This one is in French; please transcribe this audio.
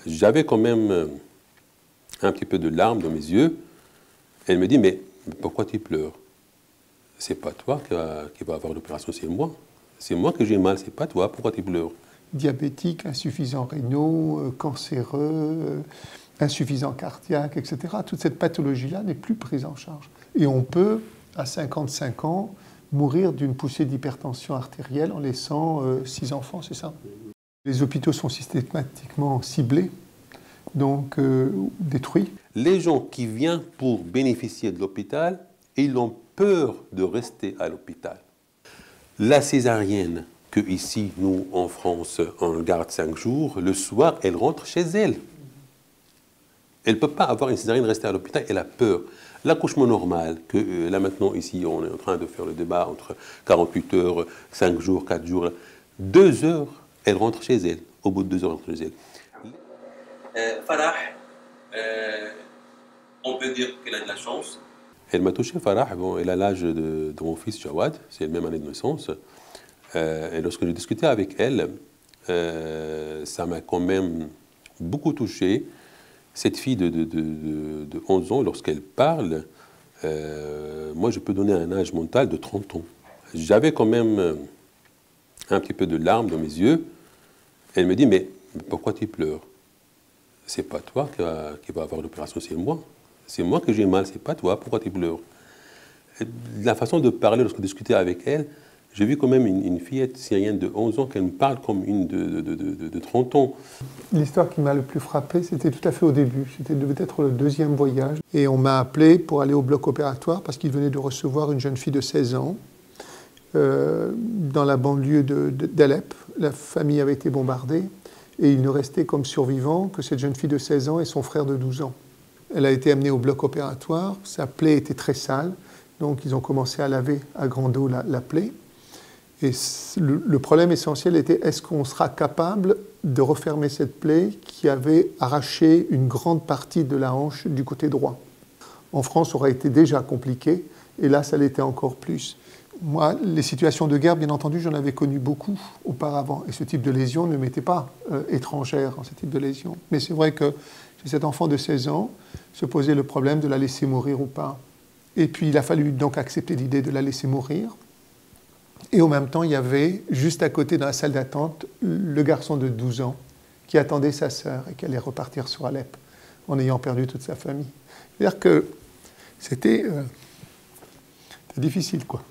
J'avais quand même un petit peu de larmes dans mes yeux. Elle me dit, mais pourquoi tu pleures? C'est pas toi qui va avoir l'opération, c'est moi. C'est moi que j'ai mal, c'est pas toi. Pourquoi tu pleures? Diabétique, insuffisant rénaux, cancéreux, insuffisant cardiaque, etc. Toute cette pathologie-là n'est plus prise en charge. Et on peut, à 55 ans, mourir d'une poussée d'hypertension artérielle en laissant 6 enfants, c'est ça? Les hôpitaux sont systématiquement ciblés, donc détruits. Les gens qui viennent pour bénéficier de l'hôpital, ils ont peur de rester à l'hôpital. La césarienne, que ici, nous, en France, on garde 5 jours, le soir, elle rentre chez elle. Elle ne peut pas avoir une césarienne rester à l'hôpital, elle a peur. L'accouchement normal, que là maintenant, ici, on est en train de faire le débat entre 48 heures, 5 jours, 4 jours, 2 heures, elle rentre chez elle. Au bout de 2 heures, elle rentre chez elle. Farah, on peut dire qu'elle a de la chance. Elle m'a touché, Farah. Bon, elle a l'âge de mon fils Jawad, c'est la même année de naissance. Et lorsque j'ai discuté avec elle, ça m'a quand même beaucoup touché. Cette fille de 11 ans, lorsqu'elle parle, moi je peux donner un âge mental de 30 ans. J'avais quand même un petit peu de larmes dans mes yeux. Elle me dit, mais pourquoi tu pleures? C'est pas toi qui va avoir l'opération, c'est moi. C'est moi que j'ai mal, c'est pas toi. Pourquoi tu pleures? La façon de parler, lorsque je discutais avec elle, j'ai vu quand même une fillette syrienne de 11 ans qu'elle me parle comme une de 30 ans. L'histoire qui m'a le plus frappé, c'était tout à fait au début. C'était devait être le 2e voyage. Et on m'a appelé pour aller au bloc opératoire parce qu'il venait de recevoir une jeune fille de 16 ans dans la banlieue d'Alep. La famille avait été bombardée et il ne restait comme survivant que cette jeune fille de 16 ans et son frère de 12 ans. Elle a été amenée au bloc opératoire. Sa plaie était très sale, donc ils ont commencé à laver à grande eau la plaie. Et le problème essentiel était, est-ce qu'on sera capable de refermer cette plaie qui avait arraché une grande partie de la hanche du côté droit? En France, ça aurait été déjà compliqué, et là, ça l'était encore plus. Moi, les situations de guerre, bien entendu, j'en avais connu beaucoup auparavant, et ce type de lésion ne m'était pas étrangère, ce type de lésion. Mais c'est vrai que chez cet enfant de 16 ans, se posait le problème de la laisser mourir ou pas. Et puis, il a fallu donc accepter l'idée de la laisser mourir. Et en même temps, il y avait, juste à côté dans la salle d'attente, le garçon de 12 ans qui attendait sa sœur et qui allait repartir sur Alep en ayant perdu toute sa famille. C'est-à-dire que c'était difficile, quoi.